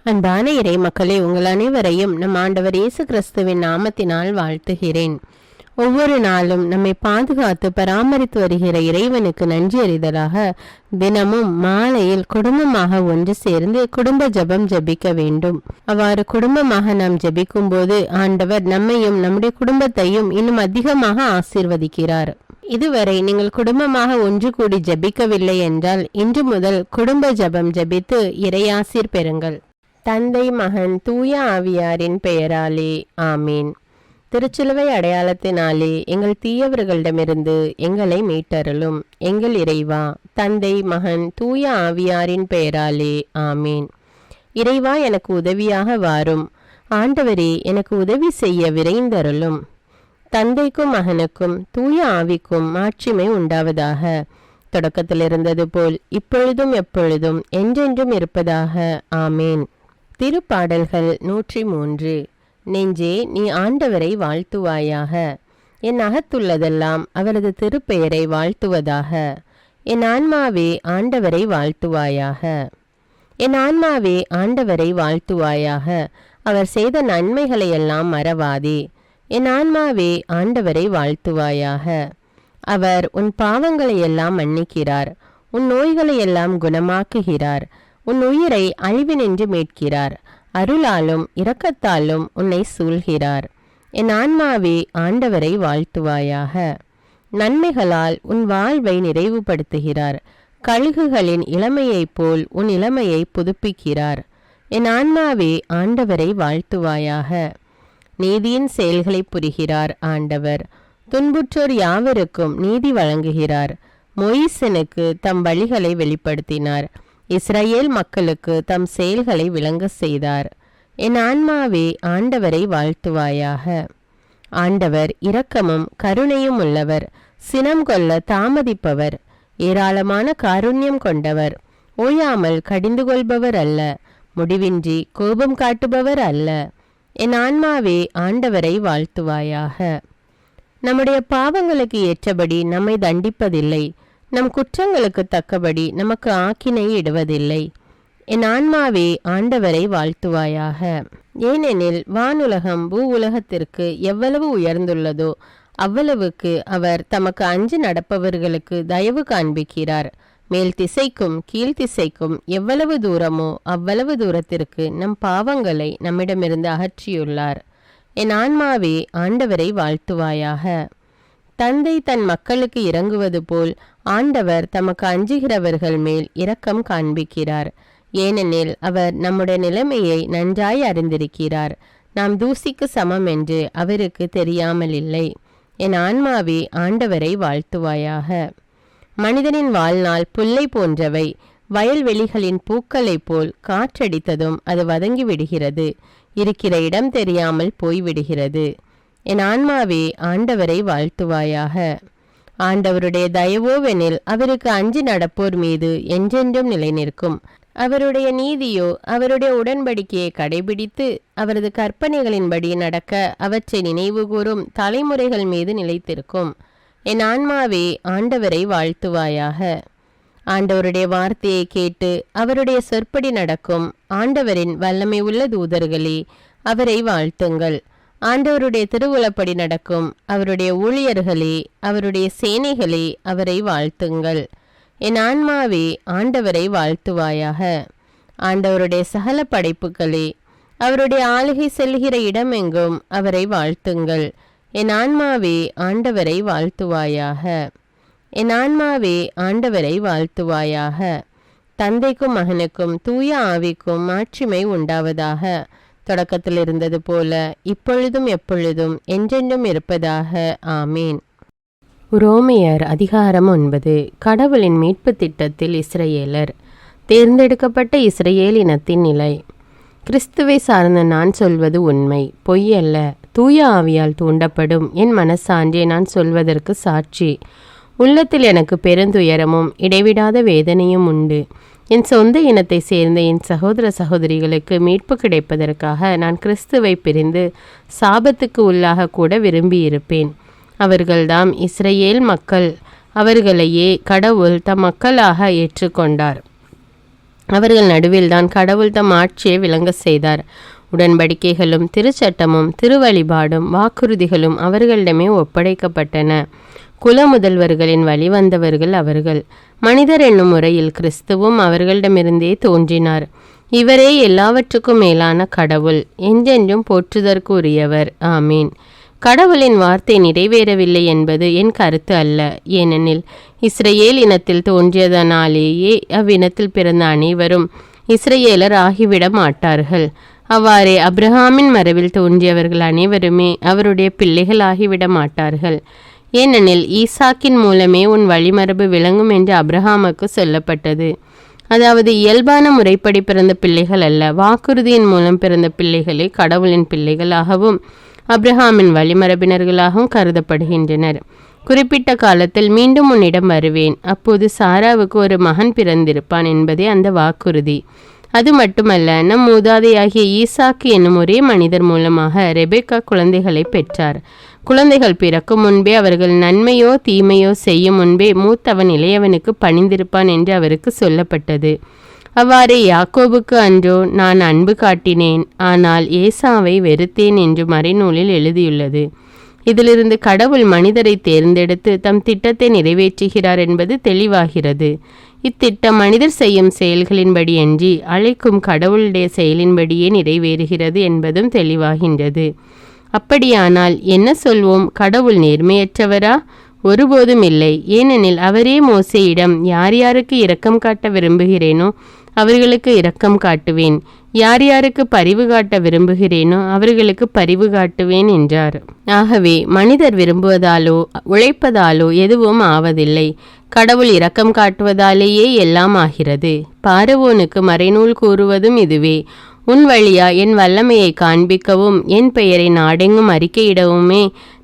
அன்பான இறை மக்களே, உங்கள் அனைவரையும் நம் ஆண்டவர் இயேசு கிறிஸ்துவின் நாமத்தினால் வாழ்த்துகிறேன். ஒவ்வொரு நாளும் நம்மை பாதுகாத்து பராமரித்து வருகிற இறைவனுக்கு நன்றி அறிதலாக தினமும் மாலையில் குடும்பமாக ஒன்று சேர்ந்து குடும்ப ஜெபம் ஜெபிக்க வேண்டும். அவ்வாறு குடும்பமாக நாம் ஜெபிக்கும் போது ஆண்டவர் நம்மையும் நம்முடைய குடும்பத்தையும் இன்னும் அதிகமாக ஆசீர்வதிக்கிறார். இதுவரை நீங்கள் குடும்பமாக ஒன்று கூடி ஜெபிக்கவில்லை என்றால் இன்று முதல் குடும்ப ஜெபம் ஜெபித்து இறையாசீர் பெறுங்கள். தந்தை, மகன், தூய ஆவியாரின் பெயராலே ஆமீன். திருச்சிலுவை அடையாளத்தினாலே எங்கள் தீயவர்களிடமிருந்து எங்களை மீட்டருளும். எங்கள் இறைவா, தந்தை, மகன், தூய ஆவியாரின் பெயராலே ஆமீன். இறைவா, எனக்கு உதவியாக வாரும். ஆண்டவரே, எனக்கு உதவி செய்ய விரைந்தருளும். தந்தைக்கும் மகனுக்கும் தூய ஆவிக்கும் மாட்சிமை உண்டாவதாக. தொடக்கத்தில் இருந்தது போல் இப்பொழுதும் எப்பொழுதும் என்றென்றும் இருப்பதாக ஆமேன். திருப்பாடல்கள் 103. நெஞ்சே, நீ ஆண்டவரை வாழ்த்துவாயாக. என் அகத்துள்ளதெல்லாம் அவரது திருப்பெயரை வாழ்த்துவதாக. என் ஆன்மாவே ஆண்டவரை வாழ்த்துவாயாக. என் ஆன்மாவே ஆண்டவரை வாழ்த்துவாயாக. அவர் செய்த நன்மைகளையெல்லாம் மறவாதே. என் ஆன்மாவே ஆண்டவரை வாழ்த்துவாயாக. அவர் உன் பாவங்களையெல்லாம் மன்னிக்கிறார், உன் நோய்களையெல்லாம் குணமாக்குகிறார், உன் உயிரை அழிவினின்று மீட்கிறார், அருளாலும் இரக்கத்தாலும் உன்னை சூழ்கிறார். என் ஆன்மாவே ஆண்டவரை வாழ்த்துவாயாக. நன்மைகளால் உன் வாழ்வை நிறைவுபடுத்துகிறார், கழுகுகளின் இளமையைப் போல் உன் இளமையை புதுப்பிக்கிறார். என் ஆன்மாவே ஆண்டவரை வாழ்த்துவாயாக. நீதியின் செயல்களை புரிகிறார் ஆண்டவர், துன்புற்றோர் யாவருக்கும் நீதி வழங்குகிறார். மொய்சனுக்கு தம் வழிகளை வெளிப்படுத்தினார், இஸ்ரவேல் மக்களுக்கு தம் செயல்களை விளங்க செய்தார். என் ஆன்மாவே ஆண்டவரை வாழ்த்துவாயாக. ஆண்டவர் இரக்கமும் கருணையும் உள்ளவர், சினம் கொள்ள தாமதிப்பவர், ஏராளமான காருண்யம் கொண்டவர், ஓயாமல் கடிந்து கொள்பவர் அல்ல, முடிவின்றி கோபம் காட்டுபவர் அல்ல. என் ஆன்மாவே ஆண்டவரை வாழ்த்துவாயாக. நம்முடைய பாவங்களுக்கு ஏற்றபடி நம்மை தண்டிப்பதில்லை, நம் குற்றங்களுக்கு தக்கபடி நமக்கு ஆக்கினை இடுவதில்லை. என் ஆன்மாவே ஆண்டவரை வாழ்த்துவாயாக. ஏனெனில் வானுலகம் பூ உலகத்திற்கு எவ்வளவு உயர்ந்துள்ளதோ அவ்வளவுக்கு அவர் தமக்கு அஞ்சு நடப்பவர்களுக்கு தயவு காண்பிக்கிறார். மேல் திசைக்கும் கீழ்த்திசைக்கும் எவ்வளவு தூரமோ அவ்வளவு தூரத்திற்கு நம் பாவங்களை நம்மிடமிருந்து அகற்றியுள்ளார். என் ஆன்மாவே ஆண்டவரை வாழ்த்துவாயாக. தந்தை தன் மக்களுக்கு இறங்குவது போல் ஆண்டவர் தமக்கு அஞ்சுகிறவர்கள் மேல் இரக்கம் காண்பிக்கிறார். ஏனெனில் அவர் நம்முடைய நிலைமையை நன்றாய் அறிந்திருக்கிறார். நாம் தூசிக்கு சமம் என்று அவருக்கு தெரியாமல் இல்லை. என் ஆன்மாவே ஆண்டவரை வாழ்த்துவாயாக. மனிதனின் வாழ்நாள் புல்லை போன்றவை, வயல்வெளிகளின் பூக்களைப் போல் காற்றடித்ததும் அது வதங்கி விடுகிறது, இருக்கிற இடம் தெரியாமல் போய்விடுகிறது. என் ஆன்மாவே ஆண்டவரை வாழ்த்துவாயாக. ஆண்டவருடைய தயவோவெனில் அவருக்கு அஞ்சி நடப்போர் மீது என்றென்றும் நிலை நிற்கும். அவருடைய நீதியோ அவருடைய உடன்படிக்கையை கடைபிடித்து அவரது கற்பனைகளின்படி நடக்க அவற்றை நினைவு கூறும் தலைமுறைகள் மீது நிலைத்திருக்கும். என் ஆன்மாவே ஆண்டவரை வாழ்த்துவாயாக. ஆண்டவருடைய வார்த்தையை கேட்டு அவருடைய சொற்படி நடக்கும் ஆண்டவரின் வல்லமை உள்ள தூதர்களே, அவரை வாழ்த்துங்கள். ஆண்டவருடைய திருவுளப்படி நடக்கும் அவருடைய ஊழியர்களே, அவருடைய சேனைகளே, அவரை வாழ்த்துங்கள். என் ஆன்மாவே ஆண்டவரை வாழ்த்துவாயாக. ஆண்டவருடைய சகல படைப்புகளே, அவருடைய ஆளுகை செல்கிற இடமெங்கும் அவரை வாழ்த்துங்கள். என் ஆன்மாவே ஆண்டவரை வாழ்த்துவாயாக. என் ஆன்மாவே ஆண்டவரை வாழ்த்துவாயாக. தந்தைக்கும் மகனுக்கும் தூய ஆவிக்கும் மாட்சிமை உண்டாவதாக. தொடக்கத்தில் இருந்தது போல இப்பொழுதும் எப்பொழுதும் என்றென்றும் இருப்பதாக ஆமீன். உரோமையர் அதிகாரம் 9. கடவுளின் மீட்பு திட்டத்தில் இஸ்ரவேலர். தேர்ந்தெடுக்கப்பட்ட இஸ்ரவேல் இனத்தின் நிலை. கிறிஸ்துவை சார்ந்த நான் சொல்வது உண்மை, பொய்யல்ல. தூய ஆவியால் தூண்டப்படும் என் மனசான்றே நான் சொல்வதற்கு சாட்சி. உள்ளத்தில் எனக்கு பெருந்துயரமும் இடைவிடாத வேதனையும் உண்டு. என் சொந்த இனத்தை சேர்ந்த என் சகோதர சகோதரிகளுக்கு மீட்பு கிடைப்பதற்காக நான் கிறிஸ்துவை பிரிந்து சாபத்துக்கு உள்ளாக கூட விரும்பியிருப்பேன். அவர்கள்தாம் இஸ்ரவேல் மக்கள். அவர்களையே கடவுள் தம் மக்களாக ஏற்றுக்கொண்டார். அவர்கள் நடுவில்தான் கடவுள் தம் ஆட்சியை விளங்க செய்தார். உடன்படிக்கைகளும் திருச்சட்டமும் திருவழிபாடும் வாக்குறுதிகளும் அவர்களிடமே ஒப்படைக்கப்பட்டன. குல முதல்வர்களின் வழிவந்தவர்கள் அவர்கள். மனிதர் என்னும் முறையில் கிறிஸ்துவும் அவர்களிடமிருந்தே தோன்றினார். இவரே எல்லாவற்றுக்கும் மேலான கடவுள், என்றென்றும் போற்றுதற்கு உரியவர். ஆமீன். கடவுளின் வார்த்தை நிறைவேறவில்லை என்பது என் கருத்து அல்ல. ஏனெனில் இஸ்ரேல் இனத்தில் தோன்றியதனாலேயே அவ்வினத்தில் பிறந்த அனைவரும் இஸ்ரேலர் ஆகிவிட மாட்டார்கள். அவ்வாறே அப்ரஹாமின் மரபில் தோன்றியவர்கள் அனைவருமே அவருடைய பிள்ளைகள் ஆகிவிட மாட்டார்கள். ஏனெனில் ஈசாக்கின் மூலமே உன் வழிமரபு விளங்கும் என்று அப்ரஹாமுக்கு சொல்லப்பட்டது. அதாவது இயல்பான முறைப்படி பிறந்த பிள்ளைகள் அல்ல, வாக்குறுதியின் மூலம் பிறந்த பிள்ளைகளே கடவுளின் பிள்ளைகளாகவும் அப்ரஹாமின் வழிமரபினர்களாகவும் கருதப்படுகின்றனர். குறிப்பிட்ட காலத்தில் மீண்டும் உன்னிடம் வருவேன், அப்போது சாராவுக்கு ஒரு மகன் பிறந்திருப்பான் என்பதே அந்த வாக்குறுதி. அது மட்டுமல்ல, நம் மூதாதையாகிய ஈசாக்கு என்னும் ஒரே மனிதர் மூலமாக ரெபெக்கா குழந்தைகளை பெற்றார். குழந்தைகள் பிறக்கும் முன்பே அவர்கள் நன்மையோ தீமையோ செய்யும் முன்பே மூத்தவன் இளையவனுக்கு பணிந்திருப்பான் என்று அவருக்கு சொல்லப்பட்டது. அவ்வாறே யாக்கோபுக்கு அன்றோ நான் அன்பு காட்டினேன், ஆனால் ஏசாவை வெறுத்தேன் என்று மறைநூலில் எழுதியுள்ளது. இதிலிருந்து கடவுள் மனிதரை தேர்ந்தெடுத்து தம் திட்டத்தை நிறைவேற்றுகிறார் என்பது தெளிவாகிறது. இத்திட்டம் மனிதர் செய்யும் செயல்களின்படி அன்றி அழைக்கும் கடவுளுடைய செயலின்படியே நிறைவேறுகிறது என்பதும் தெளிவாகின்றது. அப்படியானால் என்ன சொல்வோம்? கடவுள் நேர்மையற்றவரா? ஒருபோதும் இல்லை. ஏனெனில் அவரே மோசேயிடம் யார் யாருக்கு இரக்கம் காட்ட விரும்புகிறேனோ அவர்களுக்கு இரக்கம் காட்டுவேன், யார் யாருக்கு பரிவு காட்ட விரும்புகிறேனோ அவர்களுக்கு பரிவு காட்டுவேன் என்றார். ஆகவே மனிதர் விரும்புவதாலோ உழைப்பதாலோ எதுவும் ஆவதில்லை. கடவுள் இரக்கம் காட்டுவதாலேயே எல்லாம் ஆகிறது. பார்வோனுக்கு மறைநூல் கூறுவதும் இதுவே. உன் வழியா என் வல்லமையை காண்பிக்கவும் என் பெயரை நாடெங்கும் அறிக்கையிடவுமே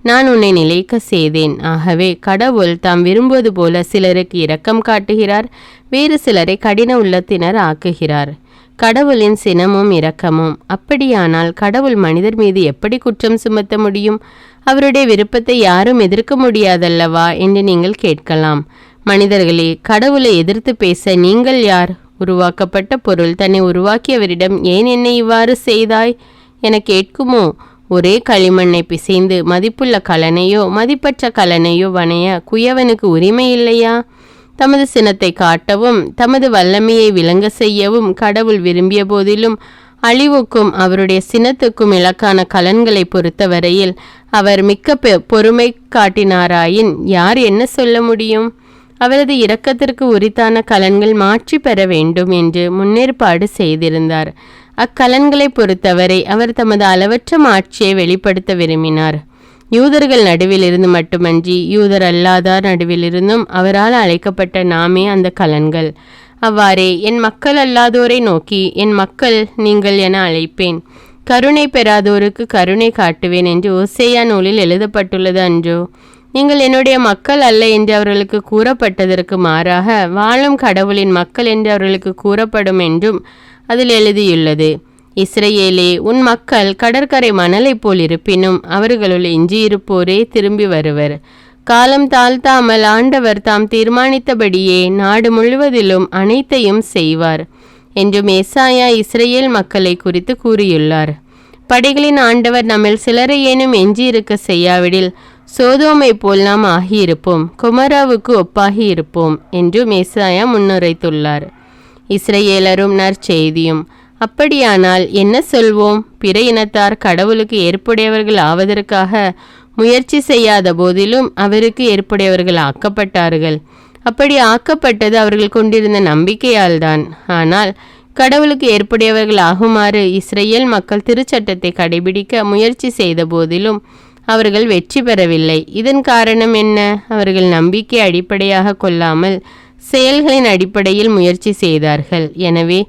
நான் உன்னை நிலைக்க செய்தேன். ஆகவே கடவுள் தாம் விரும்புவது போல சிலருக்கு இரக்கம் காட்டுகிறார், வேறு சிலரை கடின உள்ளத்தினர் ஆக்குகிறார். கடவுளின் சினமும் இரக்கமும். அப்படியானால் கடவுள் மனிதர் மீது எப்படி குற்றம் சுமத்த முடியும்? அவருடைய விருப்பத்தை யாரும் எதிர்க்க முடியாதல்லவா என்று நீங்கள் கேட்கலாம். மனிதர்களே, கடவுளை எதிர்த்து பேச நீங்கள் யார்? உருவாக்கப்பட்ட பொருள் தன்னை உருவாக்கியவரிடம் ஏன் என்னை இவ்வாறு செய்தாய் என கேட்குமோ? ஒரே களிமண்ணை பிசைந்து மதிப்புள்ள கலனையோ மதிப்பற்ற கலனையோ வணைய குயவனுக்கு உரிமை இல்லையா? தமது சினத்தை காட்டவும் தமது வல்லமையை விளங்க செய்யவும் கடவுள் விரும்பிய போதிலும் அழிவுக்கும் அவருடைய சினத்துக்கும் இலக்கான கலன்களை பொறுத்தவரையில் அவர் மிக்க பொறுமை காட்டினாராயின் யார் என்ன சொல்ல முடியும்? அவரது இரக்கத்திற்கு உரித்தான கலன்கள் மாற்றி பெற வேண்டும் என்று முன்னேற்பாடு செய்திருந்தார். அக்கலன்களை பொறுத்தவரை அவர் தமது அளவற்ற மாட்சியை வெளிப்படுத்த விரும்பினார். யூதர்கள் நடுவிலிருந்து மட்டுமன்றி யூதர் அல்லாதார் நடுவிலிருந்தும் அவரால் அழைக்கப்பட்ட நாமே அந்த கலன்கள். அவ்வாறே என் மக்கள் அல்லாதோரை நோக்கி என் மக்கள் நீங்கள் என அழைப்பேன், கருணை பெறாதோருக்கு கருணை காட்டுவேன் என்று ஓசேயா நூலில் எழுதப்பட்டுள்ளது அன்றோ? நீங்கள் என்னுடைய மக்கள் அல்ல என்று அவர்களுக்கு கூறப்பட்டதற்கு மாறாக வாழும் கடவுளின் மக்கள் என்று அவர்களுக்கு கூறப்படும் என்றும் அதில் எழுதியுள்ளது. இஸ்ரேலே, உன் மக்கள் கடற்கரை மணலை போல் இருப்பினும் அவர்களுள் எஞ்சியிருப்போரே திரும்பி வருவர். காலம் தாழ்த்தாமல் ஆண்டவர் தாம் தீர்மானித்தபடியே நாடு முழுவதிலும் அனைத்தையும் செய்வார் என்றும் ஏசாயா இஸ்ரேல் மக்களை குறித்து கூறியுள்ளார். படைகளின் ஆண்டவர் நம்மில் சிலரை ஏனும் எஞ்சியிருக்க செய்யாவிடில் சோதோமை போல் நாம் ஆகியிருப்போம், குமராவுக்கு ஒப்பாகி இருப்போம் என்றும் ஏசாயா முன்னுரைத்துள்ளார். இஸ்ரேலரும் நற்செய்தியும். அப்படியானால் என்ன சொல்வோம்? பிற இனத்தார் கடவுளுக்கு ஏற்புடையவர்கள் ஆவதற்காக முயற்சி செய்யாத போதிலும் அவருக்கு ஏற்புடையவர்கள் ஆக்கப்பட்டார்கள். அப்படி ஆக்கப்பட்டது அவர்கள் கொண்டிருந்த நம்பிக்கையால் தான். ஆனால் கடவுளுக்கு ஏற்புடையவர்கள் ஆகுமாறு இஸ்ரேல் மக்கள் திருச்சட்டத்தை கடைபிடிக்க முயற்சி செய்த போதிலும் அவர்கள் வெற்றி பெறவில்லை. இதன் காரணம் என்ன? அவர்கள் நம்பிக்கை அடிப்படையாக கொள்ளாமல் செயல்களின் அடிப்படையில் முயற்சி செய்தார்கள். எனவே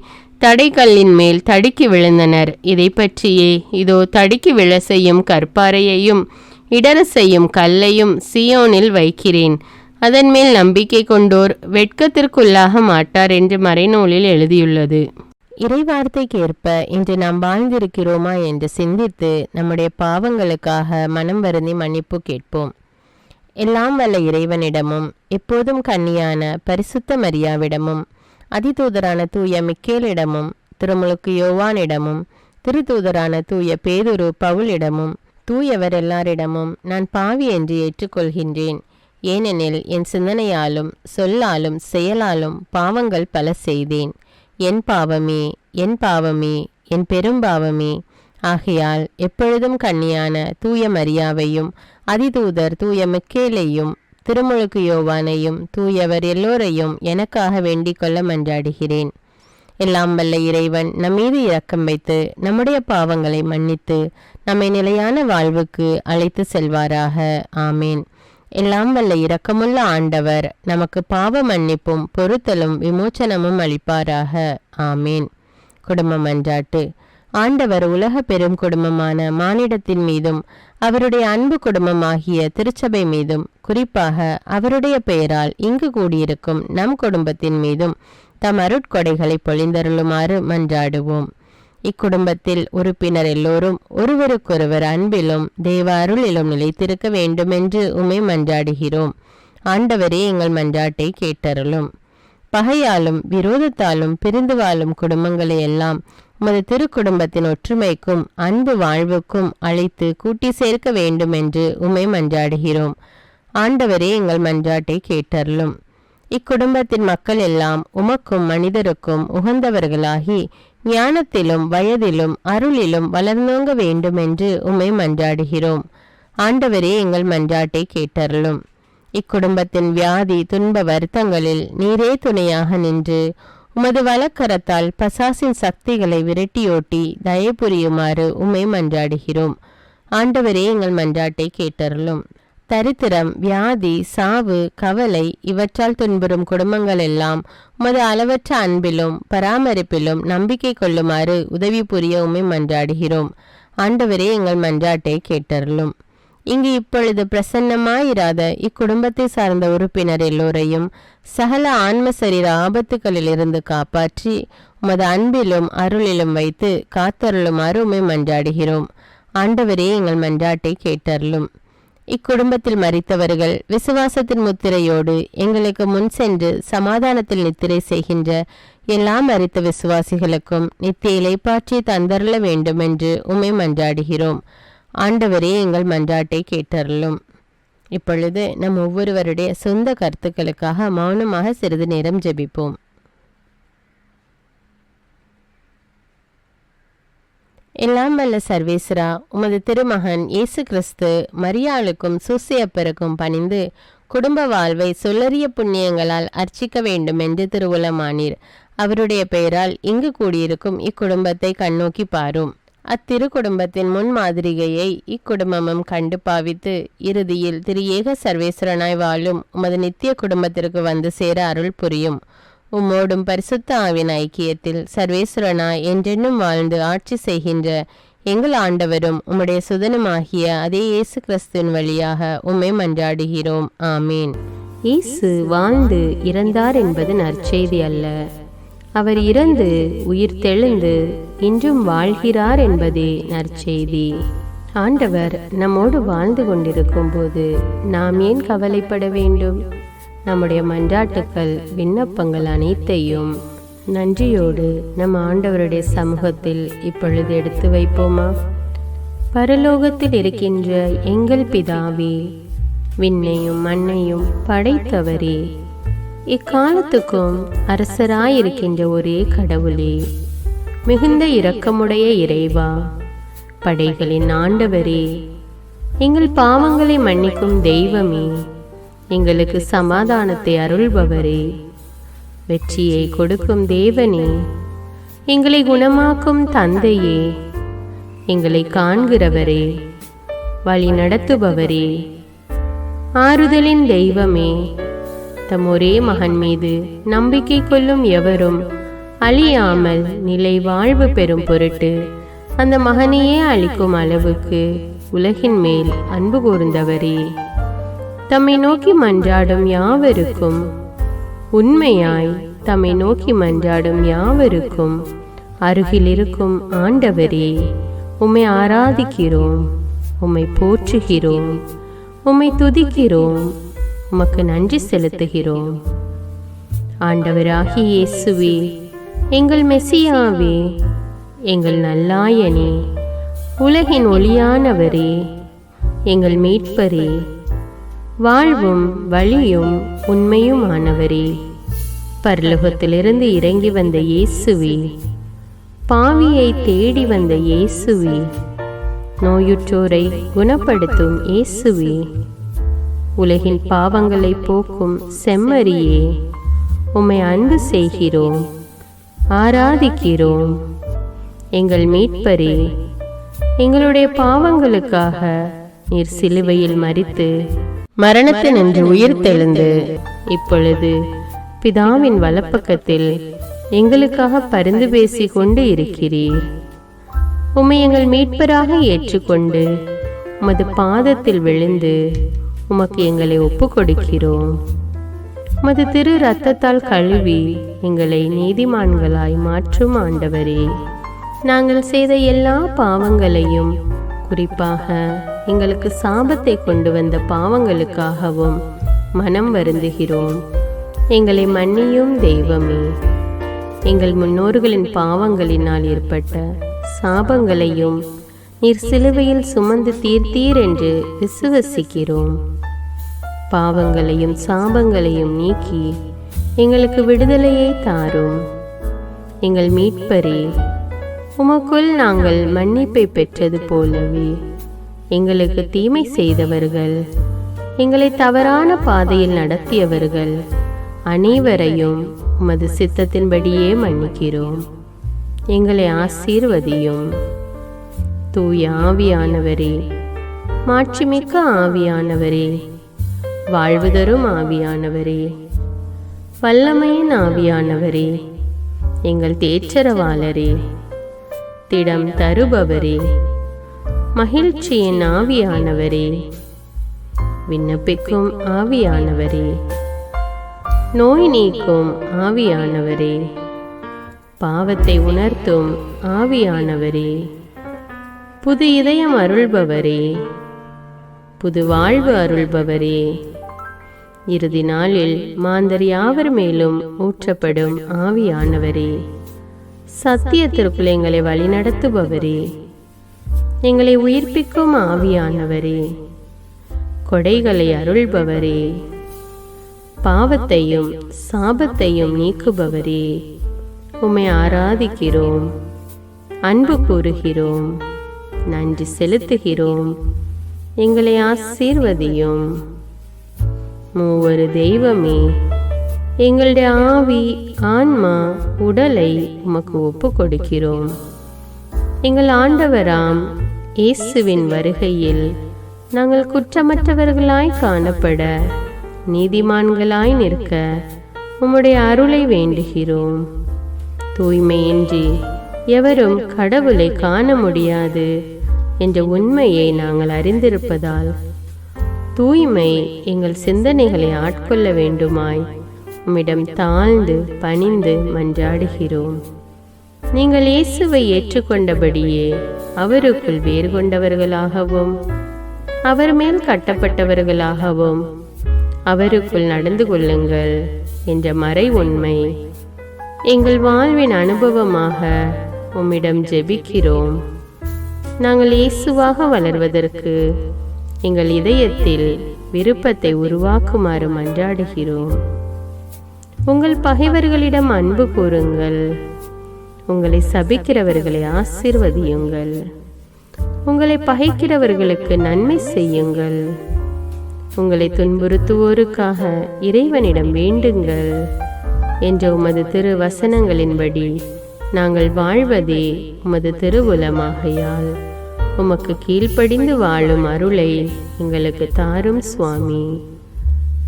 தடைக்கல்லின் மேல் தடுக்கி விழுந்தனர். இதை பற்றியே இதோ தடுக்கி விழ செய்யும் கற்பாறையையும் இடர செய்யும் கல்லையும் சியோனில் வைக்கிறேன், அதன் மேல் நம்பிக்கை கொண்டோர் வெட்கத்திற்குள்ளாக மாட்டார் என்று மறைநூலில் எழுதியுள்ளது. இறைவார்த்தைக்கு ஏற்ப இன்று நாம் வாழ்ந்திருக்கிறோமா என்று சிந்தித்து நம்முடைய பாவங்களுக்காக மனம் வருந்தி மன்னிப்பு கேட்போம். எல்லாம் வல்ல இறைவனிடமும் எப்போதும் கன்னியான பரிசுத்த மரியாவிடமும் அதிதூதரான தூய மிக்கேலிடமும் திருமுழுக்கு யோவானிடமும் திருத்தூதரான தூய பேதுரு பவுலிடமும் தூயவர் எல்லாரிடமும் நான் பாவி என்று ஏற்றுக்கொள்கின்றேன். ஏனெனில் என் சிந்தனையாலும் சொல்லாலும் செயலாலும் பாவங்கள் பல செய்தேன். என் பாவமே, என் பாவமே, என் பெரும்பாவமே. ஆகையால் எப்பொழுதும் கன்னியான தூய மரியாவையும் அதிதூதர் தூய மிக்கேலையும் திருமுழுக்கு யோவானையும் தூயவர் எல்லோரையும் எனக்காக வேண்டிக் கொள்ள மன்றாடுகிறேன். எல்லாம் வல்ல இறைவன் நம்மீது இரக்கம் வைத்து நம்முடைய பாவங்களை மன்னித்து நம்மை நிலையான வாழ்வுக்கு அழைத்து செல்வாராக. ஆமேன். எல்லாம் வல்ல இரக்கமுள்ள ஆண்டவர் நமக்கு பாவ மன்னிப்பும் பொறுத்தலும் விமோச்சனமும் அளிப்பாராக. ஆமேன். குடும்ப மன்றாட்டு. ஆண்டவர் உலக பெரும் குடும்பமான மானிடத்தின் மீதும் அவருடைய அன்பு குடும்பமாகிய திருச்சபை மீதும் குறிப்பாக அவருடைய பெயரால் இங்கு கூடியிருக்கும் நம் குடும்பத்தின் மீதும் தம் அருட்கொடைகளை பொழிந்தருளுமாறு மன்றாடுவோம். இக்குடும்பத்தில் உறுப்பினர் எல்லோரும் ஒருவருக்கொருவர் அன்பிலும் தேவ அருளிலும் நிலைத்திருக்க வேண்டுமென்று உம்மை மன்றாடுகிறோம். ஆண்டவரே, எங்கள் மன்றாட்டை கேட்டருளும். பகையாலும் விரோதத்தாலும் பிரிந்து வாழும் குடும்பங்களை எல்லாம் உமது திருக்குடும்பத்தின் ஒற்றுமைக்கும் அன்பு வாழ்வுக்கும் அழைத்து கூட்டி சேர்க்க வேண்டும் என்று உம்மை மன்றாடுகிறோம். ஆண்டவரே, எங்கள் மன்றாட்டை கேட்டருளும். இக்குடும்பத்தின் மக்கள் எல்லாம் உமக்கும் மனிதருக்கும் உகந்தவர்களாகி ஞானத்திலும் வயதிலும் அருளிலும் வளர்ந்தோங்க வேண்டும் என்று உம்மை மன்றாடுகிறோம். ஆண்டவரே, எங்கள் மன்றாட்டை கேட்டருளும். இக்குடும்பத்தின் வியாதி துன்ப வருத்தங்களில் நீரே துணையாக நின்று உமது வலக்கரத்தால் பசாசின் சக்திகளை விரட்டியோட்டி தயை புரியுமாறு உம்மை மன்றாடுகிறோம். ஆண்டவரே, எங்கள் மன்றாட்டை கேட்டருளும். தரித்திரம், வியாதி, சாவு, கவலை இவற்றால் துன்புறும் குடும்பங்கள் எல்லாம் உமது அளவற்ற அன்பிலும் பராமரிப்பிலும் நம்பிக்கை கொள்ளுமாறு உதவி புரிய உம்மை மன்றாடுகிறோம். ஆண்டவரே, எங்கள் மன்றாட்டை கேட்டருளும். இங்கு இப்பொழுது பிரசன்னமாயிராத இக்குடும்பத்தை சார்ந்த உறுப்பினர் எல்லோரையும் சகல ஆன்ம சரீர ஆபத்துக்களிலிருந்து காப்பாற்றி உமது அன்பிலும் அருளிலும் வைத்து காத்தருளுமாறு உம்மை மன்றாடுகிறோம். ஆண்டவரே, எங்கள் மன்றாட்டை கேட்டருளும். இக்குடும்பத்தில் மரித்தவர்கள் விசுவாசத்தின் முத்திரையோடு எங்களுக்கு முன் சென்று சமாதானத்தில் நித்திரை செய்கின்ற எல்லா மரித்த விசுவாசிகளுக்கும் நித்திய இலைப்பாற்றி தந்தருள வேண்டும் என்று உம்மை மன்றாடுகிறோம். ஆண்டவரே, எங்கள் மன்றாட்டை கேட்டருளும். இப்பொழுது நம் ஒவ்வொருவருடைய சொந்த கருத்துக்களுக்காக மௌனமாக சிறிது நேரம் ஜெபிப்போம். எல்லாம் வல்ல சர்வேஸ்வரா, உமது திருமகன் இயேசு கிறிஸ்து மரியாளுக்கும் சூசையப்பருக்கும் பணிந்து குடும்ப வாழ்வை சொல்லறிய புண்ணியங்களால் அர்ச்சிக்க வேண்டும் என்று திருவுளமானீர். அவருடைய பெயரால் இங்கு கூடியிருக்கும் இக்குடும்பத்தை கண்ணோக்கி பாரும். அத்திரு குடும்பத்தின் முன்மாதிரிகையை இக்குடும்பமும் கண்டு பாவித்து இறுதியில் திரு ஏக சர்வேஸ்வரனாய் வாழும் உமது நித்திய குடும்பத்திற்கு வந்து சேர அருள் புரியும். உம்மோடும் பரிசுத்த ஆவின் ஐக்கியத்தில் சர்வேஸ்வரனாய் என்றென்னும் வாழ்ந்து ஆட்சி செய்கின்ற எங்கள் ஆண்டவரும் உம்முடைய சுதனுமாகிய அதே இயேசு கிறிஸ்துவின் வழியாக உம்மை மன்றாடுகிறோம். ஆமீன். இயேசு வாழ்ந்து இறந்தார் என்பது நற்செய்தி அல்ல. அவர் இறந்து உயிர் தெழுந்து இன்றும் வாழ்கிறார் என்பதே நற்செய்தி. ஆண்டவர் நம்மோடு வாழ்ந்து கொண்டிருக்கும் போது நாம் ஏன் கவலைப்பட வேண்டும்? நம்முடைய மன்றாட்டுக்கள் விண்ணப்பங்கள் அனைத்தையும் நன்றியோடு நம் ஆண்டவருடைய சமூகத்தில் இப்பொழுது எடுத்து வைப்போமா? பரலோகத்தில் இருக்கின்ற எங்கள் பிதாவே, விண்ணையும் மண்ணையும் படைத்தவரே, இக்காலத்துக்கும் அரசராயிருக்கின்ற ஒரே கடவுளே, மிகுந்த இரக்கமுடைய இறைவா, படைகளின் ஆண்டவரே, எங்கள் பாவங்களை மன்னிக்கும் தெய்வமே, எங்களுக்கு சமாதானத்தை அருள்பவரே, வெற்றியை கொடுக்கும் தேவனே, எங்களை குணமாக்கும் தந்தையே, எங்களை காண்கிறவரே, வழி நடத்துபவரே, ஆறுதலின் தெய்வமே, தம் ஒரே மகன் மீது நம்பிக்கை கொள்ளும் எவரும் அழியாமல் நிலை வாழ்வு பெறும் பொருட்டு அந்த மகனையே அளிக்கும் அளவுக்கு உலகின் மேல் அன்பு கூர்ந்தவரே, தம்மை நோக்கி மன்றாடும் யாவருக்கும், உண்மையாய் தம்மை நோக்கி மன்றாடும் யாவருக்கும் அருகில் இருக்கும் ஆண்டவரே, உம்மை ஆராதிக்கிறோம், உம்மை போற்றுகிறோம், உம்மை துதிக்கிறோம், உமக்கு நன்றி செலுத்துகிறோம். ஆண்டவராகிய இயேசுவே, எங்கள் மெசியாவே, எங்கள் நல்லாயனே, உலகின் ஒளியானவரே, எங்கள் மீட்பரே, வாழ்வும் வழியும் உண்மையுமானவரே, பரலோகத்திலிருந்து இறங்கி வந்த இயேசுவே, பாவியை தேடி வந்த இயேசுவே, நோயுற்றோரை குணப்படுத்தும் இயேசுவே, உலகின் பாவங்களை போக்கும் செம்மறியே, உம்மை அன்பு செய்கிறோம், ஆராதிக்கிறோம். எங்கள் மீட்பரே, எங்களுடைய பாவங்களுக்காக நீர் சிலுவையில் மரித்து மரணத்தினின்று உயிர்த்தெழுந்து இப்பொழுது பிதாவின் வலப்பக்கத்தில் எங்களுக்காக பரிந்து பேசிக் கொண்டு இருக்கிறீர். உம்மை எங்கள் மீட்பராக ஏற்றுக்கொண்டு உமது பாதத்தில் விழுந்து உமக்கு எங்களை ஒப்பு கொடுக்கிறோம். உமது திரு இரத்தத்தால் கழுவி எங்களை நீதிமான்களாய் மாற்றும் ஆண்டவரே, நாங்கள் செய்த எல்லா பாவங்களையும், குறிப்பாக எங்களுக்கு சாபத்தை கொண்டு வந்த பாவங்களுக்காகவும் மனம் வருந்துகிறோம். எங்களை மன்னியும் தெய்வமே. எங்கள் முன்னோர்களின் பாவங்களினால் ஏற்பட்ட சாபங்களையும் நீர் சிலுவையில் சுமந்து தீர்த்தீர் என்று விசுவசிக்கிறோம். பாவங்களையும் சாபங்களையும் நீக்கி எங்களுக்கு விடுதலையை தாரும். எங்கள் மீட்பரே, உமக்குள் நாங்கள் மன்னிப்பை பெற்றது போலவே எங்களுக்கு தீமை செய்தவர்கள், எங்களை தவறான பாதையில் நடத்தியவர்கள் அனைவரையும் உமது சித்தத்தின்படியே மன்னிக்கிறோம். எங்களை ஆசீர்வதியும். தூய ஆவியானவரே, மாட்சிமிக்க ஆவியானவரே, வாழ்வு தரும் ஆவியானவரே, வல்லமையின் ஆவியானவரே, எங்கள் தேற்றரவாளரே, திடம் தருபவரே, மகிழ்ச்சியின் ஆவியானவரே, விண்ணப்பிக்கும் ஆவியானவரே, நோய் நீக்கும் ஆவியானவரே, பாவத்தை உணர்த்தும் ஆவியானவரே, புது இதயம் அருள்பவரே, புது வாழ்வு அருள்பவரே, இறுதி நாளில் மாந்தர் யாவர் மேலும் ஊற்றப்படும் ஆவியானவரே, சத்தியத்திற்குள் எங்களை வழிநடத்துபவரே, எங்களை உயிர்ப்பிக்கும் ஆவியானவரே, கொடைகளை அருள்பவரே, பாவத்தையும் சாபத்தையும் நீக்குபவரே, உம்மை ஆராதிக்கிறோம், அன்பு கூறுகிறோம், நன்றி செலுத்துகிறோம். எங்களை ஆசீர்வதியும். மூவரு தெய்வமே, எங்களுடைய ஆவி, ஆன்மா, உடலை உமக்கு ஒப்பு கொடுக்கிறோம். எங்கள் ஆண்டவராம் இயேசுவின் வருகையில் நாங்கள் குற்றமற்றவர்களாய் காணப்பட, நீதிமான்களாய் நிற்க உம்முடைய அருளை வேண்டுகிறோம். தூய்மையின்றி எவரும் கடவுளை காண முடியாது என்ற உண்மையை நாங்கள் அறிந்திருப்பதால் தூய்மை எங்கள் சிந்தனைகளை ஆட்கொள்ள வேண்டுமாய் உம்மிடம் தாழ்ந்து பணிந்து மன்றாடுகிறோம். நீங்கள் இயேசுவை ஏற்றுக்கொண்டபடியே அவருக்குள் வேறு கொண்டவர்களாகவும் அவர் மேல் கட்டப்பட்டவர்களாகவும் அவருக்குள் நடந்து கொள்ளுங்கள் என்ற மறை உண்மை எங்கள் வாழ்வின் அனுபவமாக உம்மிடம் ஜெபிக்கிறோம். நாங்கள் இயேசுவாக வளர்வதற்கு எங்கள் இதயத்தில் விருப்பத்தை உருவாக்குமாறு மன்றாடுகிறோம். உங்கள் பகைவர்களிடம் அன்பு கூறுங்கள், உங்களை சபிக்கிறவர்களை ஆசீர்வதியுங்கள், உங்களை பகைக்கிறவர்களுக்கு நன்மை செய்யுங்கள், உங்களை துன்புறுத்துவோருக்காக இறைவனிடம் வேண்டுங்கள் என்ற உமது திரு வசனங்களின்படி நாங்கள் வாழ்வதே உமது திருவுலமாகையால் உமக்கு கீழ்ப்படிந்து வாழும் அருளை எங்களுக்கு தாரும் சுவாமி.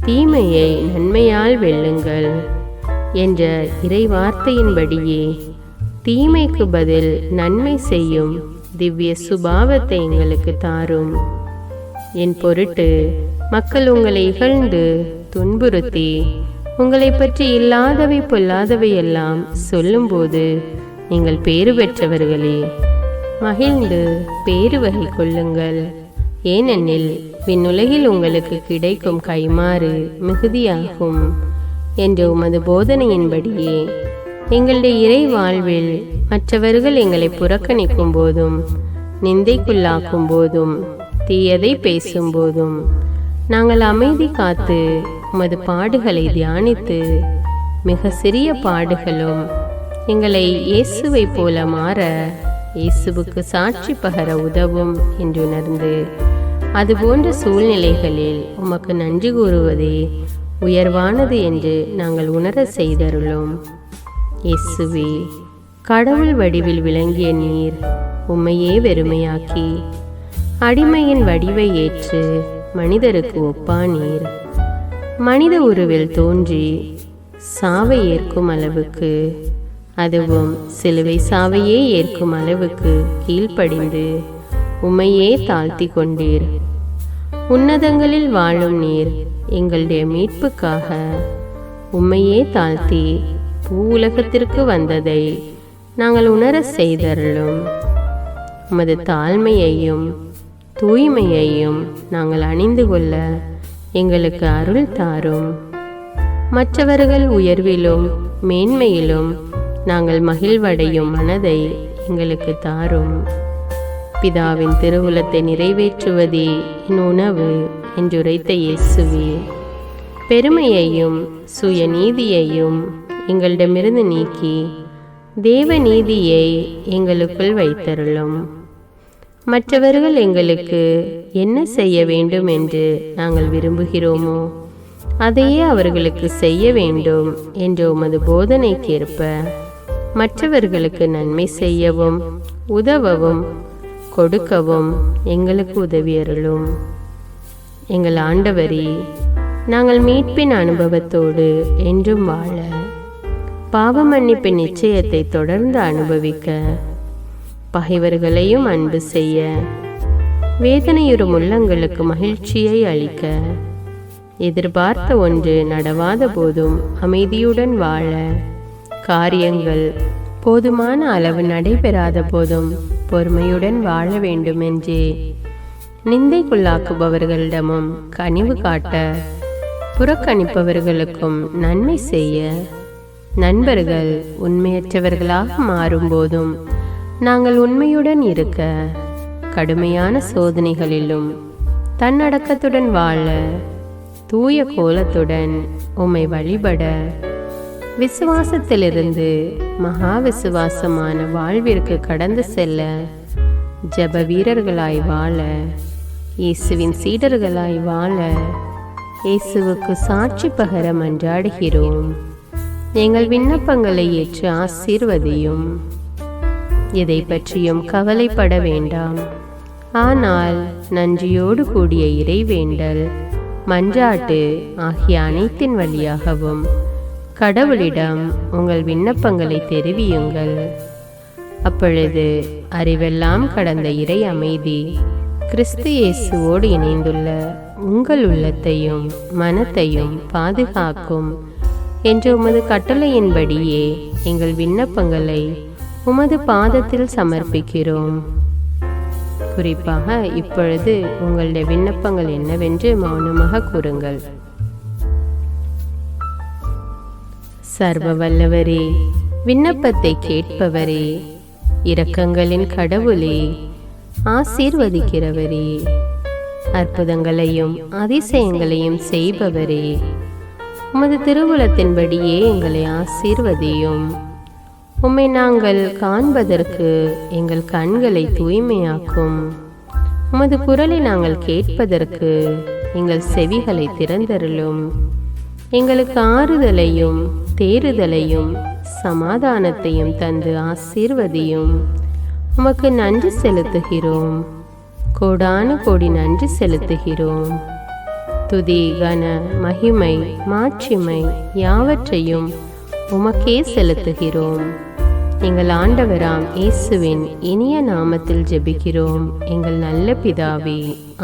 தீமையை நன்மையால் வெல்லுங்கள் என்ற இறை வார்த்தையின்படியே தீமைக்கு பதில் நன்மை செய்யும் திவ்ய சுபாவத்தை எங்களுக்கு தாரும். என் பொருட்டு மக்கள் உங்களை இகழ்ந்து துன்புறுத்தி உங்களை பற்றி இல்லாதவை பொல்லாதவை எல்லாம் சொல்லும்போது நீங்கள் பேறு பெற்றவர்களே, மகிழ்ந்து பேறு வகை கொள்ளுங்கள். ஏனெனில் விண்ணுலகில் உங்களுக்கு கிடைக்கும் கைமாறு மிகுதியாகும் என்ற உமது போதனையின்படியே எங்களுடைய இறை வாழ்வில் மற்றவர்கள் எங்களை புறக்கணிக்கும் போதும், நிந்தைக்குள்ளாக்கும் போதும், தீயதை பேசும் போதும் நாங்கள் அமைதி காத்து உமது பாடுகளை தியானித்து மிக சிறிய பாடுகளும் எங்களை இயேசுவை போல மாற இயேசுவுக்கு சாட்சி பகர உதவும் என்று உணர்ந்து அதுபோன்ற சூழ்நிலைகளில் உமக்கு நன்றி கூறுவதே உயர்வானது என்று நாங்கள் உணர செய்தருளும். இயேசுவே, கடவுள் வடிவில் விளங்கிய நீர் உம்மையே வெறுமையாக்கி அடிமையின் வடிவை ஏற்று மனிதருக்கு ஒப்பானீர். மனித உருவில் தோன்றி சாவை ஏற்கும் அளவுக்கு, அதுவும் சிலுவை சாவையே ஏற்கும் அளவுக்கு கீழ்ப்படிந்து உம்மையே தாழ்த்தி கொண்டீர். உன்னதங்களில் வாழும் நீர் எங்களுடைய மீட்புக்காக உம்மையே தாழ்த்தி பூவுலகத்திற்கு வந்ததை நாங்கள் உணர செய்தருளும். உமது தாழ்மையையும் தூய்மையையும் நாங்கள் அணிந்து கொள்ள எங்களுக்கு அருள் தாரும். மற்றவர்கள் உயர்விலும் மேன்மையிலும் நாங்கள் மகிழ்வடையும் மனதை எங்களுக்கு தாரும். பிதாவின் திருவுளத்தை நிறைவேற்றுவதே என் உணவு என்றுரைத்த இயேசுவே, பெருமையையும் சுயநீதியையும் எங்களிடமிருந்து நீக்கி தேவ நீதியை எங்களுக்குள் வைத்தருளும். மற்றவர்கள் எங்களுக்கு என்ன செய்ய வேண்டும் என்று நாங்கள் விரும்புகிறோமோ அதையே அவர்களுக்கு செய்ய வேண்டும் என்ற உமது போதனைக்கேற்ப மற்றவர்களுக்கு நன்மை செய்யவும் உதவவும் கொடுக்கவும் எங்களுக்கு உதவியருளும். எங்கள் ஆண்டவரே, நாங்கள் மீட்பின் அனுபவத்தோடு என்றும் வாழ, பாவ மன்னிப்பின் நிச்சயத்தை தொடர்ந்து அனுபவிக்க, பகைவர்களையும் அன்பு செய்ய, வேதனையுறும் உள்ளங்களுக்கு மகிழ்ச்சியை அளிக்க, எதிர்பார்த்த ஒன்று நடவாத போதும் அமைதியுடன் வாழ, காரியங்கள் போதுமான அளவு நடைபெறாத போதும் பொறுமையுடன் வாழ வேண்டுமென்றே நிந்தைக்குள்ளாக்குபவர்களிடமும் கனிவு காட்ட, புறக்கணிப்பவர்களுக்கும் நன்மை செய்ய, நண்பர்கள் உண்மையற்றவர்களாக மாறும்போதும் நாங்கள் உண்மையுடன் இருக்க, கடுமையான சோதனைகளிலும் தன்னடக்கத்துடன் வாழ, தூய கோலத்துடன் உம்மை வழிபட, விசுவாசத்திலிருந்து மகா விசுவாசமான வாழ்விற்கு கடந்து செல்ல, ஜப வீரர்களாய் வாழ, இயேசுவின் சீடர்களாய் வாழ, இயேசுவுக்கு சாட்சி பகர மன்றாடுகிறோம். எங்கள் விண்ணப்பங்களை ஏற்று ஆசீர்வதியும். எதை பற்றியும் கவலைப்பட வேண்டாம். ஆனால் நன்றியோடு கூடிய இறைவேண்டல், மன்றாட்டு ஆகிய அனைத்தின் வழியாகவும் கடவுளிடம் உங்கள் விண்ணப்பங்களை தெரிவியுங்கள். அப்பொழுது அறிவெல்லாம் கடந்த இறை அமைதி கிறிஸ்து இயேசுவோடு இணைந்துள்ள உங்கள் உள்ளத்தையும் மனத்தையும் பாதுகாக்கும் என்ற உமது கட்டளையின்படியே எங்கள் விண்ணப்பங்களை உமது பாதத்தில் சமர்ப்பிக்கிறோம். குறிப்பாக இப்பொழுது உங்களுடைய விண்ணப்பங்கள் என்னவென்று மௌனமாக கூறுங்கள். சர்வ வல்லவரே, விண்ணப்பத்தை கேட்பவரே, இரக்கங்களின் கடவுளே, ஆசீர்வதிக்கிறவரே, அற்புதங்களையும் அதிசயங்களையும் செய்பவரே, உமது திருவுளத்தின்படியே எங்களை ஆசீர்வதியும். உம்மை நாங்கள் காண்பதற்கு எங்கள் கண்களை தூய்மையாக்கும். உமது குரலை நாங்கள் கேட்பதற்கு எங்கள் செவிகளை திறந்தருளும். எங்களுக்கு ஆறுதலையும் தேறுதலையும் சமாதானத்தையும் தந்து ஆசீர்வதியும். உமக்கு நன்றி செலுத்துகிறோம். கோடான கோடி நன்றி செலுத்துகிறோம். துதி, கன, மகிமை, மாட்சிமை யாவற்றையும் உமக்கே செலுத்துகிறோம். எங்கள் ஆண்டவராம் இயேசுவின் இனிய நாமத்தில் ஜெபிக்கிறோம் எங்கள் நல்ல பிதாவே,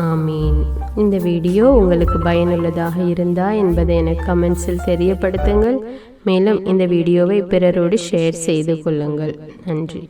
ஆமீன். இந்த வீடியோ உங்களுக்கு பயனுள்ளதாக இருந்தா என்பதை எனக்கு கமெண்ட்ஸில் தெரியப்படுத்துங்கள். மேலும் இந்த வீடியோவை பிறரோடு ஷேர் செய்து கொள்ளுங்கள். நன்றி.